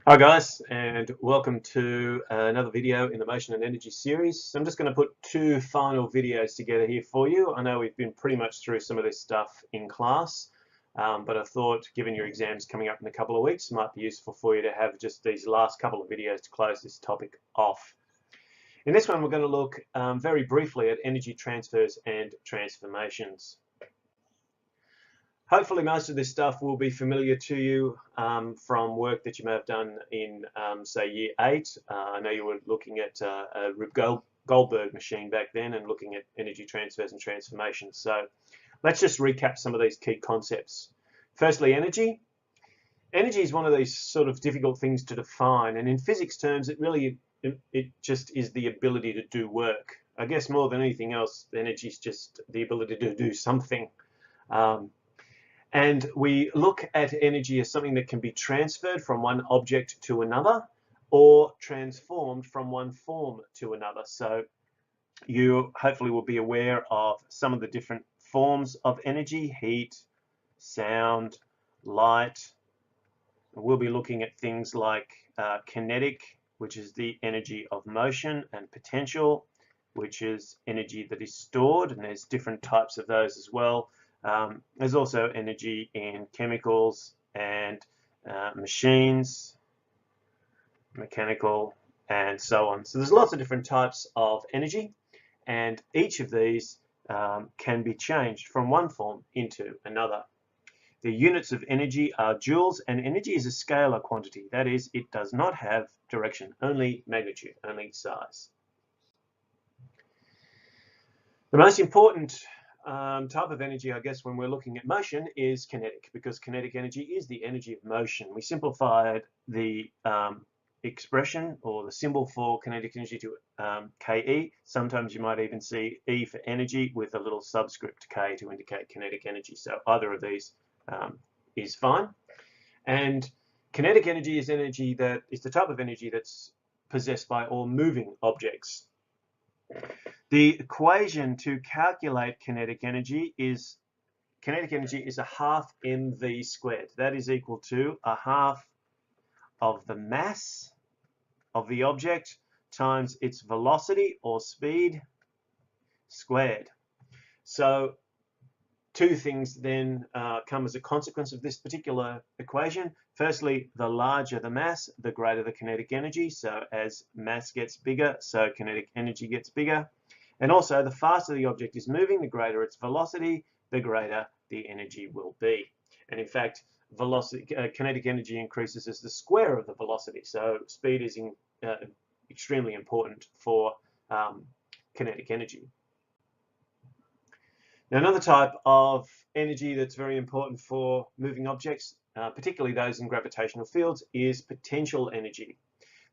Hi guys, and welcome to another video in the Motion and Energy series. So I'm just going to put two final videos together here for you. I know we've been pretty much through some of this stuff in class, but I thought given your exams coming up in a couple of weeks, it might be useful for you to have just these last couple of videos to close this topic off. In this one, we're going to look very briefly at energy transfers and transformations. Hopefully most of this stuff will be familiar to you from work that you may have done in, say, Year 8. I know you were looking at a Rube Goldberg machine back then and looking at energy transfers and transformations. So let's just recap some of these key concepts. Firstly, energy. Energy is one of these sort of difficult things to define, and in physics terms, it just is the ability to do work. I guess more than anything else, energy is just the ability to do something. And we look at energy as something that can be transferred from one object to another or transformed from one form to another. So you hopefully will be aware of some of the different forms of energy: heat, sound, light. We'll be looking at things like kinetic, which is the energy of motion, and potential, which is energy that is stored, and there's different types of those as well. There's also energy in chemicals and machines, mechanical, and so on. So there's lots of different types of energy, and each of these can be changed from one form into another. The units of energy are joules, and energy is a scalar quantity. That is, it does not have direction, only magnitude, only size. The most important type of energy, I guess, when we're looking at motion is kinetic, because kinetic energy is the energy of motion. We simplified the expression or the symbol for kinetic energy to Ke. Sometimes you might even see E for energy with a little subscript K to indicate kinetic energy. So either of these is fine. And kinetic energy is energy that is the type of energy that's possessed by all moving objects. The equation to calculate kinetic energy is a ½ mv squared. That is equal to a half of the mass of the object times its velocity or speed squared. So two things then come as a consequence of this particular equation. Firstly, the larger the mass, the greater the kinetic energy. So as mass gets bigger, so kinetic energy gets bigger. And also, the faster the object is moving, the greater its velocity, the greater the energy will be. And in fact, kinetic energy increases as the square of the velocity. So speed is extremely important for kinetic energy. Now, another type of energy that's very important for moving objects, particularly those in gravitational fields, is potential energy.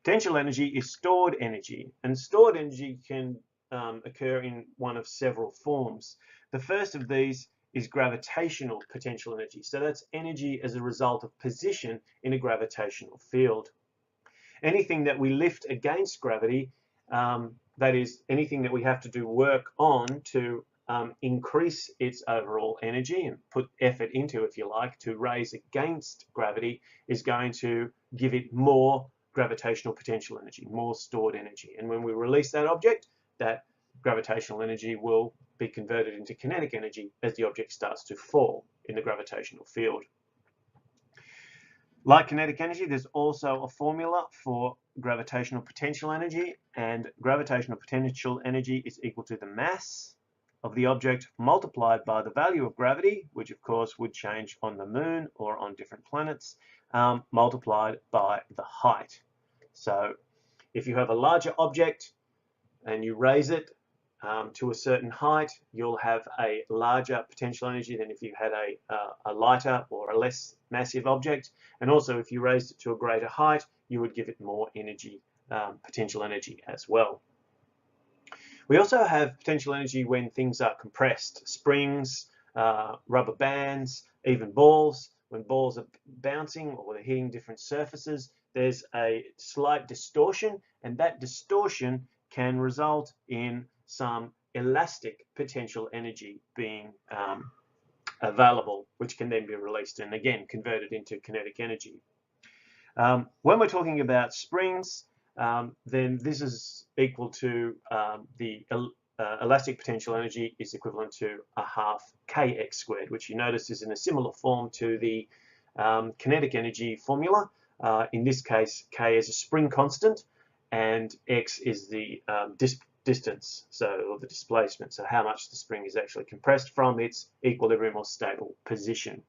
Potential energy is stored energy, and stored energy can occur in one of several forms. The first of these is gravitational potential energy. So that's energy as a result of position in a gravitational field. Anything that we lift against gravity, that is anything that we have to do work on to increase its overall energy and put effort into, if you like, to raise against gravity, is going to give it more gravitational potential energy, more stored energy. And when we release that object, that gravitational energy will be converted into kinetic energy as the object starts to fall in the gravitational field. Like kinetic energy, there's also a formula for gravitational potential energy, and gravitational potential energy is equal to the mass of the object multiplied by the value of gravity, which of course would change on the moon or on different planets, multiplied by the height. So if you have a larger object and you raise it to a certain height, you'll have a larger potential energy than if you had a lighter or a less massive object. And also, if you raised it to a greater height, you would give it more energy, potential energy as well. We also have potential energy when things are compressed. Springs, rubber bands, even balls. When balls are bouncing or they're hitting different surfaces, there's a slight distortion, and that distortion can result in some elastic potential energy being available, which can then be released and again converted into kinetic energy. When we're talking about springs, then this is equal to the elastic potential energy is equivalent to a half kx squared, which you notice is in a similar form to the kinetic energy formula. In this case, k is a spring constant and x is the distance, or the displacement, so how much the spring is actually compressed from its equilibrium or stable position.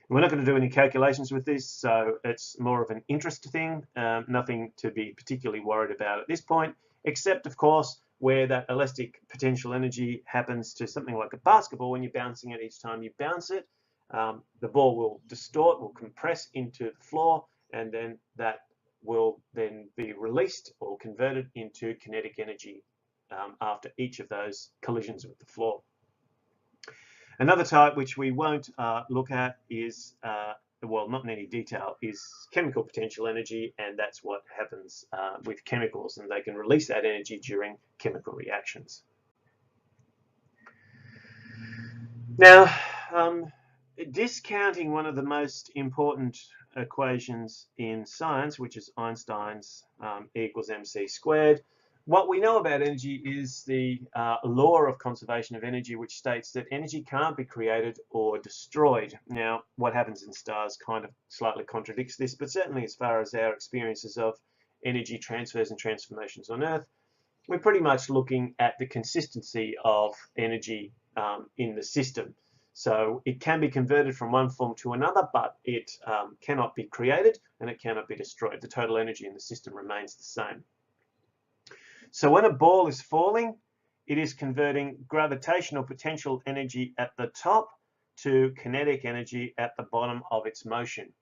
We're not going to do any calculations with this, so it's more of an interest thing, nothing to be particularly worried about at this point, except of course where that elastic potential energy happens to something like a basketball. When you're bouncing it, each time you bounce it, the ball will distort, will compress into the floor, and then that will then be released or converted into kinetic energy after each of those collisions with the floor. Another type which we won't look at is, well, not in any detail, is chemical potential energy, and that's what happens with chemicals, and they can release that energy during chemical reactions. Now, discounting one of the most important equations in science, which is Einstein's E equals mc squared, what we know about energy is the law of conservation of energy, which states that energy can't be created or destroyed. Now, what happens in stars kind of slightly contradicts this, but certainly as far as our experiences of energy transfers and transformations on Earth, we're pretty much looking at the consistency of energy in the system. So it can be converted from one form to another, but it cannot be created and it cannot be destroyed. The total energy in the system remains the same. So when a ball is falling, it is converting gravitational potential energy at the top to kinetic energy at the bottom of its motion.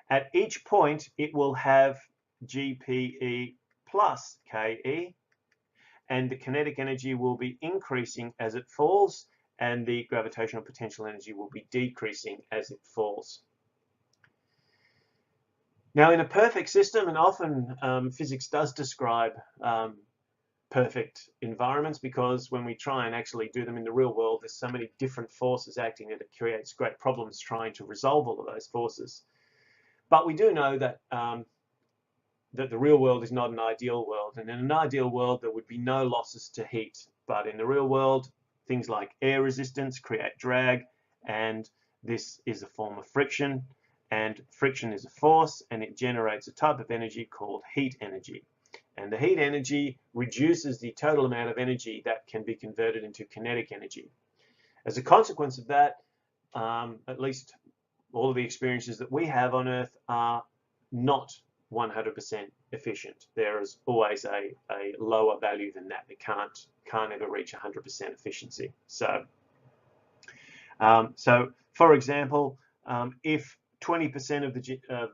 At each point, it will have GPE plus KE, and the kinetic energy will be increasing as it falls, and the gravitational potential energy will be decreasing as it falls. Now, in a perfect system, and often physics does describe perfect environments, because when we try and actually do them in the real world, there's so many different forces acting and it creates great problems trying to resolve all of those forces. But we do know that that the real world is not an ideal world, and in an ideal world there would be no losses to heat. But in the real world, things like air resistance create drag, and this is a form of friction, and friction is a force, and it generates a type of energy called heat energy. And the heat energy reduces the total amount of energy that can be converted into kinetic energy. As a consequence of that, at least all of the experiences that we have on Earth are not 100% efficient. There is always a lower value than that. It can't ever reach 100% efficiency. So for example, if 20% of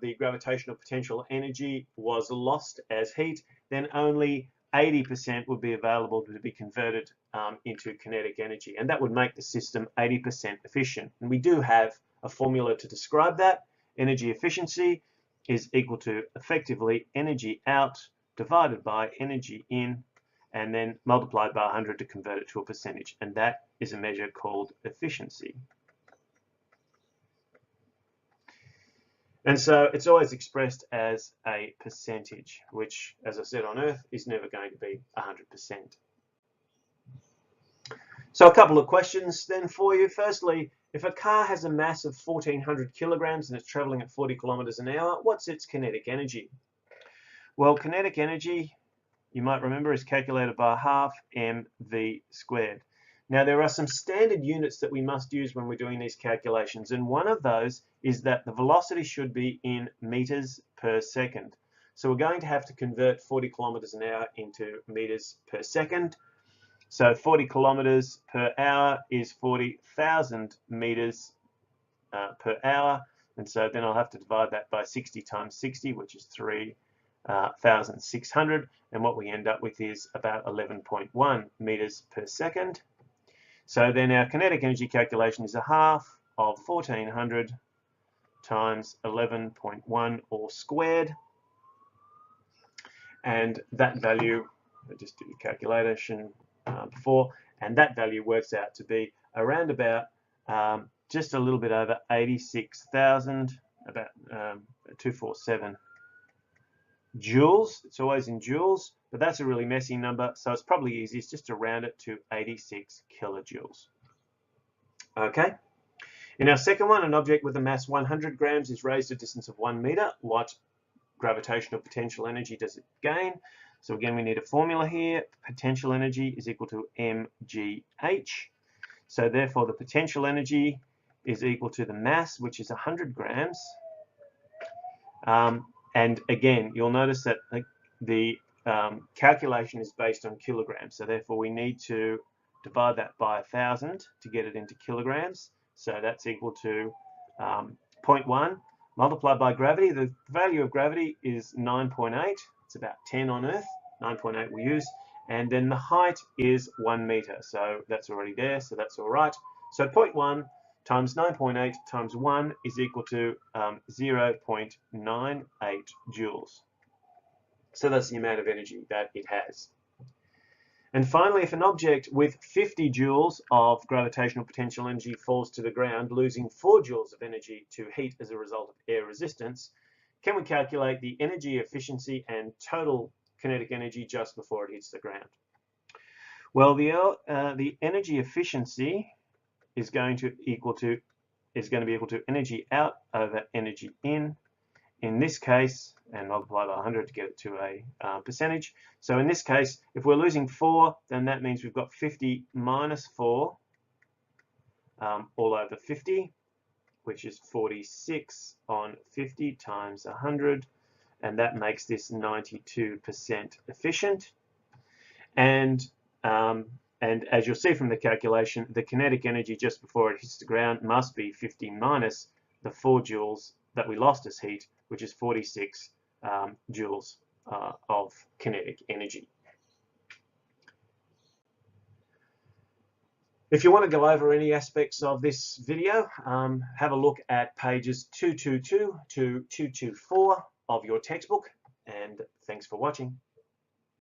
the gravitational potential energy was lost as heat, then only 80% would be available to be converted into kinetic energy, and that would make the system 80% efficient. And we do have a formula to describe that. Energy efficiency is equal to effectively energy out divided by energy in, and then multiplied by 100 to convert it to a percentage, and that is a measure called efficiency. And so it's always expressed as a percentage, which, as I said, on Earth is never going to be 100%. So a couple of questions then for you. Firstly, if a car has a mass of 1,400 kilograms and it's traveling at 40 kilometers an hour, what's its kinetic energy? Well, kinetic energy, you might remember, is calculated by half mv squared. Now, there are some standard units that we must use when we're doing these calculations, and one of those is that the velocity should be in meters per second. So we're going to have to convert 40 kilometers an hour into meters per second. So 40 kilometers per hour is 40,000 meters per hour, and so then I'll have to divide that by 60 times 60, which is 3,600, and what we end up with is about 11.1 meters per second. So then our kinetic energy calculation is a half of 1,400 times 11.1 all squared. And that value, I just did the calculation before, and that value works out to be around about just a little bit over 86,000, about 247 joules. It's always in joules, but that's a really messy number, so it's probably easiest just to round it to 86 kilojoules. Okay. In our second one, an object with a mass 100 grams is raised a distance of 1 meter. What gravitational potential energy does it gain? So again, we need a formula here. Potential energy is equal to mgh. So therefore, the potential energy is equal to the mass, which is 100 grams. And again, you'll notice that the calculation is based on kilograms. So therefore, we need to divide that by 1,000 to get it into kilograms. So that's equal to 0.1 multiplied by gravity. The value of gravity is 9.8. It's about 10 on Earth. 9.8 we use. And then the height is 1 meter. So that's already there. So that's all right. So 0.1 times 9.8 times 1 is equal to 0.98 joules. So that's the amount of energy that it has. And finally, if an object with 50 joules of gravitational potential energy falls to the ground, losing 4 joules of energy to heat as a result of air resistance, can we calculate the energy efficiency and total kinetic energy just before it hits the ground? Well, the energy efficiency is going to be equal to energy out over energy in. In this case, and multiply by 100 to get it to a percentage. So in this case, if we're losing 4, then that means we've got 50 minus 4 all over 50, which is 46 on 50 times 100, and that makes this 92% efficient. And as you'll see from the calculation, the kinetic energy just before it hits the ground must be 50 minus the 4 joules that we lost as heat, which is 46 joules of kinetic energy. If you want to go over any aspects of this video, have a look at pages 222 to 224 of your textbook, and thanks for watching.